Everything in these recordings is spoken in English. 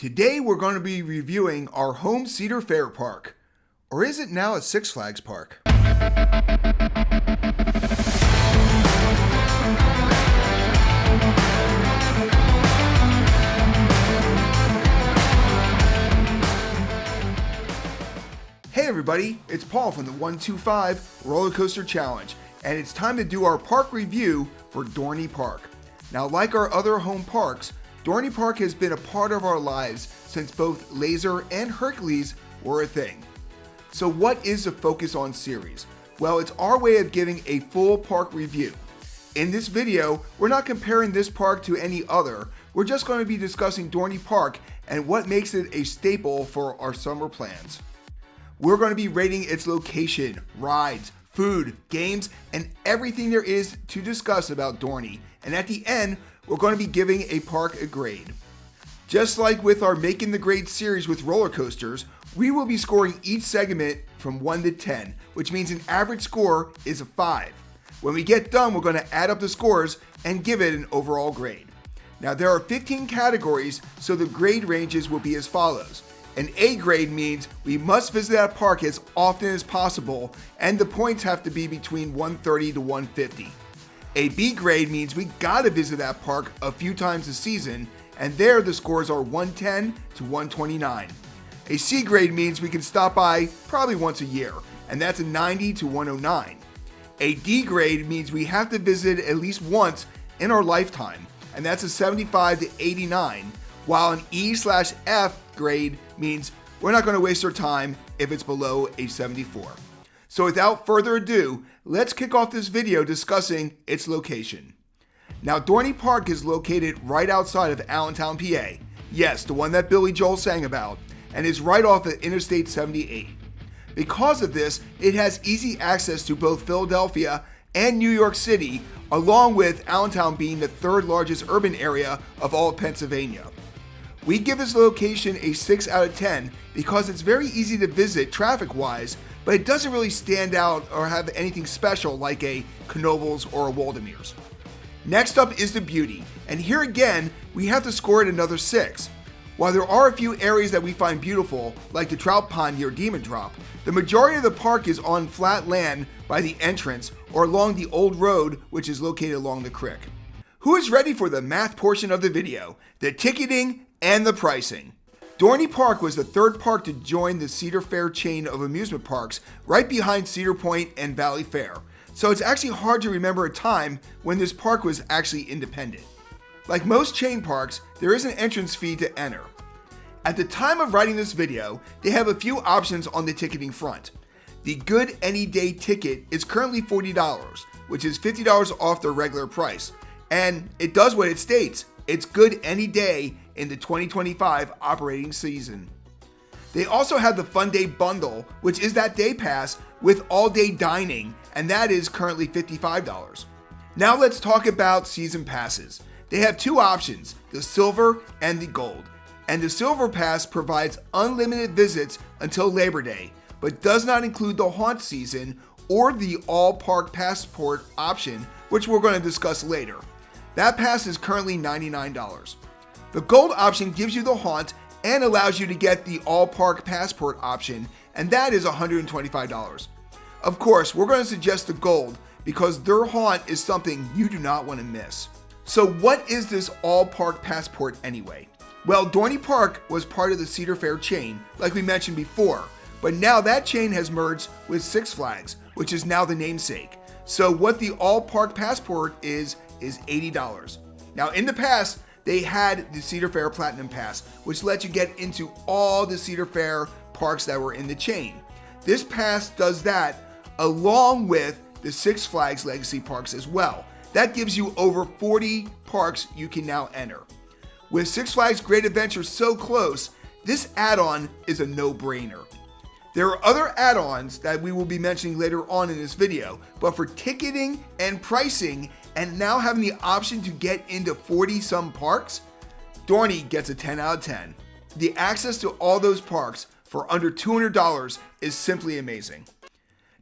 Today we're going to be reviewing our home Cedar Fair Park. Or is it now a Six Flags Park? Hey everybody, it's Paul from the 125 Roller Coaster Challenge, and it's time to do our park review for Dorney Park. Now, like our other home parks, Dorney Park has been a part of our lives since both Laser and Hercules were a thing. So what is the Focus On series? Well, it's our way of giving a full park review. In this video, we're not comparing this park to any other, we're just going to be discussing Dorney Park and what makes it a staple for our summer plans. We're going to be rating its location, rides, food, games, and everything there is to discuss about Dorney. And at the end, we're going to be giving a park a grade. Just like with our Making the Grade series with roller coasters, we will be scoring each segment from 1 to 10, which means an average score is a 5. When we get done, we're going to add up the scores and give it an overall grade. Now, there are 15 categories, so the grade ranges will be as follows. An A grade means we must visit that park as often as possible, and the points have to be between 130 to 150. A B grade means we gotta visit that park a few times a season, and there the scores are 110 to 129. A C grade means we can stop by probably once a year, and that's a 90 to 109. A D grade means we have to visit at least once in our lifetime, and that's a 75 to 89, while an E/F grade means we're not going to waste our time if it's below a 74. So without further ado, let's kick off this video discussing its location. Now, Dorney Park is located right outside of Allentown, PA. Yes, the one that Billy Joel sang about, and is right off of Interstate 78. Because of this, it has easy access to both Philadelphia and New York City, along with Allentown being the third largest urban area of all of Pennsylvania. We give this location a 6 out of 10 because it's very easy to visit traffic-wise, but it doesn't really stand out or have anything special like a Knoebels or a Waldemeer's. Next up is the beauty, and here again, we have to score it another 6. While there are a few areas that we find beautiful, like the trout pond near Demon Drop, the majority of the park is on flat land by the entrance or along the old road, which is located along the creek. Who is ready for the math portion of the video, the ticketing and the pricing? Dorney Park was the third park to join the Cedar Fair chain of amusement parks, right behind Cedar Point and Valley Fair. So it's actually hard to remember a time when this park was actually independent. Like most chain parks, there is an entrance fee to enter. At the time of writing this video, they have a few options on the ticketing front. The Good Any Day ticket is currently $40, which is $50 off their regular price. And it does what it states. It's good any day in the 2025 operating season. They also have the Fun Day Bundle, which is that day pass with all-day dining, and that is currently $55. Now let's talk about season passes. They have two options, the Silver and the Gold. And the Silver Pass provides unlimited visits until Labor Day, but does not include the haunt season or the all-park passport option, which we're going to discuss later. That pass is currently $99. The Gold option gives you the haunt and allows you to get the all-park passport option, and that is $125. Of course, we're going to suggest the Gold because their haunt is something you do not want to miss. So what is this all-park passport anyway? Well, Dorney Park was part of the Cedar Fair chain, like we mentioned before, but now that chain has merged with Six Flags, which is now the namesake. So what the all-park passport is $80. Now, in the past, they had the Cedar Fair Platinum Pass, which lets you get into all the Cedar Fair parks that were in the chain. This pass does that along with the Six Flags Legacy Parks as well. That gives you over 40 parks you can now enter. With Six Flags Great Adventure so close, this add-on is a no-brainer. There are other add-ons that we will be mentioning later on in this video, but for ticketing and pricing, and now having the option to get into 40-some parks, Dorney gets a 10 out of 10. The access to all those parks for under $200 is simply amazing.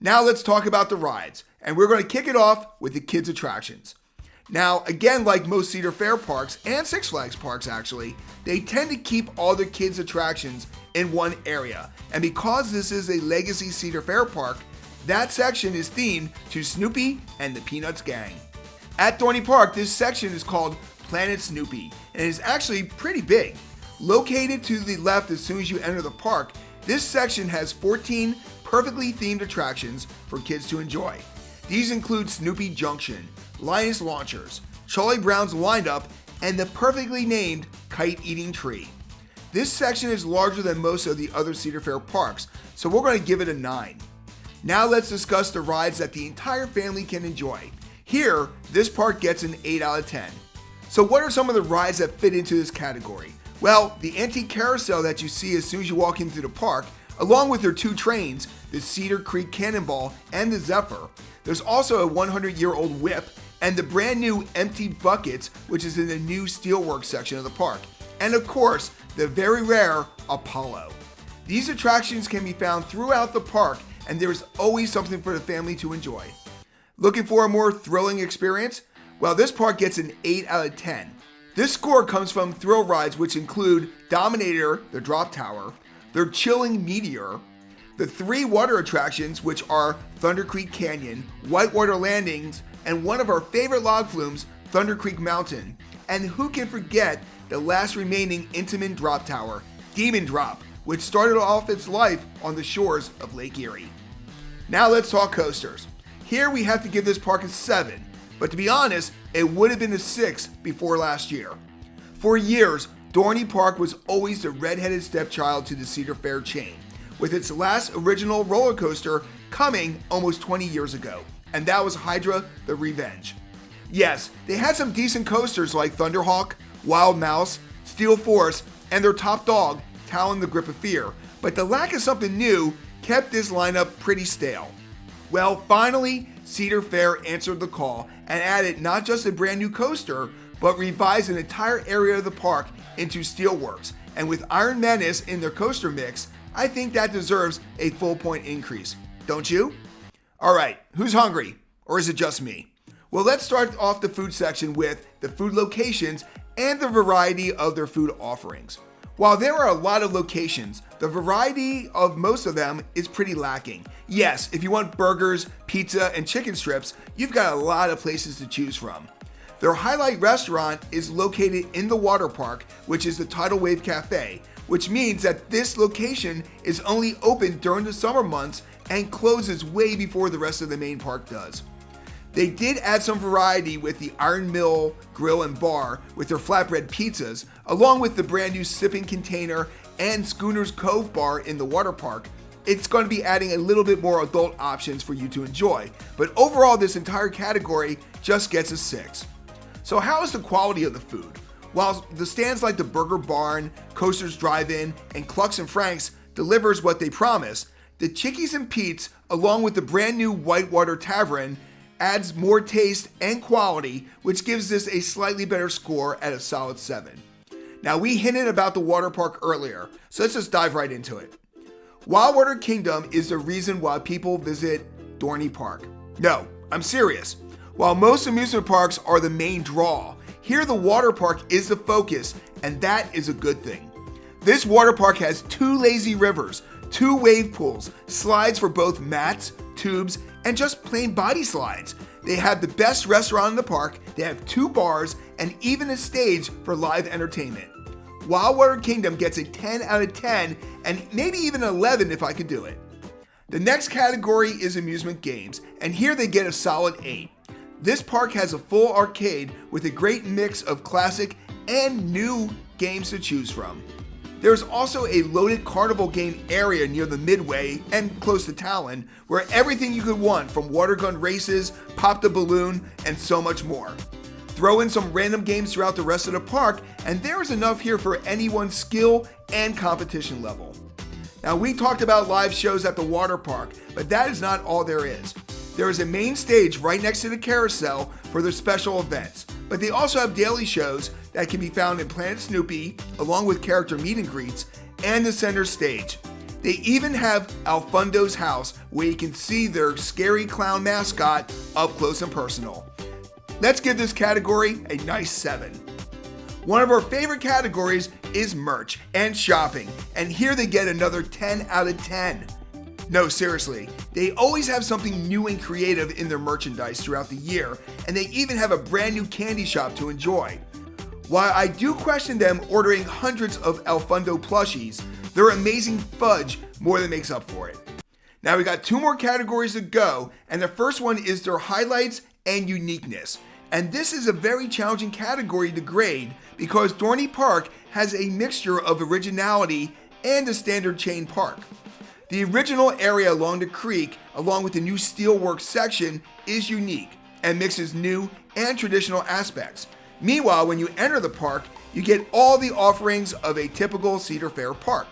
Now let's talk about the rides, and we're going to kick it off with the kids' attractions. Now, again, like most Cedar Fair parks and Six Flags parks actually, they tend to keep all their kids' attractions in one area. And because this is a legacy Cedar Fair park, that section is themed to Snoopy and the Peanuts Gang. At Dorney Park, this section is called Planet Snoopy, and is actually pretty big. Located to the left as soon as you enter the park, this section has 14 perfectly themed attractions for kids to enjoy. These include Snoopy Junction, Linus Launchers, Charlie Brown's Windup, and the perfectly named Kite Eating Tree. This section is larger than most of the other Cedar Fair parks, so we're going to give it a 9. Now let's discuss the rides that the entire family can enjoy. Here, this park gets an 8 out of 10. So what are some of the rides that fit into this category? Well, the antique carousel that you see as soon as you walk into the park, along with their 2 trains, the Cedar Creek Cannonball and the Zephyr. There's also a 100-year-old whip and the brand new Empty Buckets, which is in the new Steelworks section of the park. And of course, the very rare Apollo. These attractions can be found throughout the park, and there's always something for the family to enjoy. Looking for a more thrilling experience? Well, this park gets an 8 out of 10. This score comes from thrill rides which include Dominator, the Drop Tower, their Chilling Meteor, the 3 water attractions which are Thunder Creek Canyon, Whitewater Landings, and one of our favorite log flumes, Thunder Creek Mountain. And who can forget the last remaining Intamin Drop Tower, Demon Drop, which started off its life on the shores of Lake Erie. Now let's talk coasters. Here we have to give this park a 7, but to be honest, it would have been a 6 before last year. For years, Dorney Park was always the redheaded stepchild to the Cedar Fair chain, with its last original roller coaster coming almost 20 years ago, and that was Hydra the Revenge. Yes, they had some decent coasters like Thunderhawk, Wild Mouse, Steel Force, and their top dog, Talon the Grip of Fear, but the lack of something new kept this lineup pretty stale. Well, finally, Cedar Fair answered the call and added not just a brand new coaster, but revised an entire area of the park into Steelworks, and with Iron Menace in their coaster mix, I think that deserves a full point increase. Don't you? Alright, who's hungry? Or is it just me? Well, let's start off the food section with the food locations and the variety of their food offerings. While there are a lot of locations, the variety of most of them is pretty lacking. Yes, if you want burgers, pizza, and chicken strips, you've got a lot of places to choose from. Their highlight restaurant is located in the water park, which is the Tidal Wave Cafe, which means that this location is only open during the summer months and closes way before the rest of the main park does. They did add some variety with the Iron Mill Grill and Bar with their flatbread pizzas, along with the brand new Sipping Container and Schooner's Cove Bar in the water park. It's going to be adding a little bit more adult options for you to enjoy, but overall this entire category just gets a 6. So how is the quality of the food? While the stands like the Burger Barn, Coasters Drive-In, and Clucks and Frank's delivers what they promise, the Chickies and Pete's, along with the brand new Whitewater Tavern, adds more taste and quality, which gives this a slightly better score at a solid 7. Now, we hinted about the water park earlier, so let's just dive right into it. Wildwater Kingdom is the reason why people visit Dorney Park. No, I'm serious. While most amusement parks are the main draw, here the water park is the focus, and that is a good thing. This water park has 2 lazy rivers, 2 wave pools, slides for both mats, tubes, and just plain body slides. They have the best restaurant in the park, they have 2 bars, and even a stage for live entertainment. Wildwater Kingdom gets a 10 out of 10, and maybe even an 11 if I could do it. The next category is amusement games, and here they get a solid 8. This park has a full arcade with a great mix of classic and new games to choose from. There's also a loaded carnival game area near the midway and close to Talon, where everything you could want from water gun races, pop the balloon, and so much more. Throw in some random games throughout the rest of the park, and there is enough here for anyone's skill and competition level. Now, we talked about live shows at the water park, but that is not all there is. There is a main stage right next to the carousel for their special events, but they also have daily shows that can be found in Planet Snoopy, along with character meet and greets, and the center stage. They even have Alfundo's house, where you can see their scary clown mascot up close and personal. Let's give this category a nice 7. One of our favorite categories is merch and shopping, and here they get another 10 out of 10. No, seriously, they always have something new and creative in their merchandise throughout the year, and they even have a brand new candy shop to enjoy. While I do question them ordering hundreds of El Fundo plushies, their amazing fudge more than makes up for it. Now we got 2 more categories to go, and the first one is their highlights and uniqueness. And this is a very challenging category to grade because Dorney Park has a mixture of originality and a standard chain park. The original area along the creek, along with the new steelwork section, is unique and mixes new and traditional aspects. Meanwhile, when you enter the park, you get all the offerings of a typical Cedar Fair Park.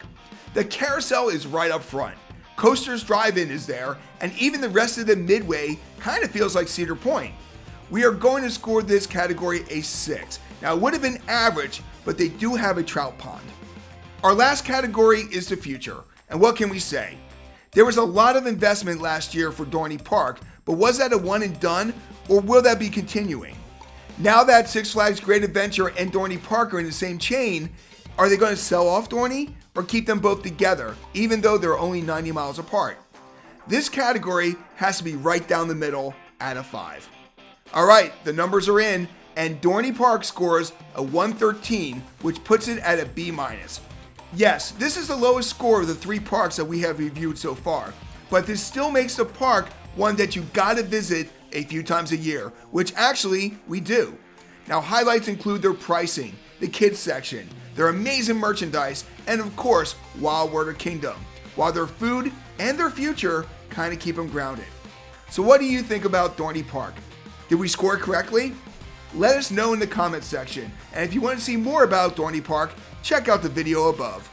The carousel is right up front. Coasters Drive-In is there, and even the rest of the midway kind of feels like Cedar Point. We are going to score this category a 6. Now, it would have been average, but they do have a trout pond. Our last category is the future, and what can we say? There was a lot of investment last year for Dorney Park, but was that a one and done, or will that be continuing? Now that Six Flags Great Adventure and Dorney Park are in the same chain, are they going to sell off Dorney or keep them both together, even though they're only 90 miles apart? This category has to be right down the middle out of 5. All right, the numbers are in, and Dorney Park scores a 113, which puts it at a B-. Yes, this is the lowest score of the 3 parks that we have reviewed so far, but this still makes the park one that you gotta visit a few times a year, which actually we do. Now, highlights include their pricing, the kids section, their amazing merchandise, and of course, Wildwater Kingdom, while their food and their future kind of keep them grounded. So what do you think about Dorney Park? Did we score correctly? Let us know in the comments section, and if you want to see more about Dorney Park, check out the video above.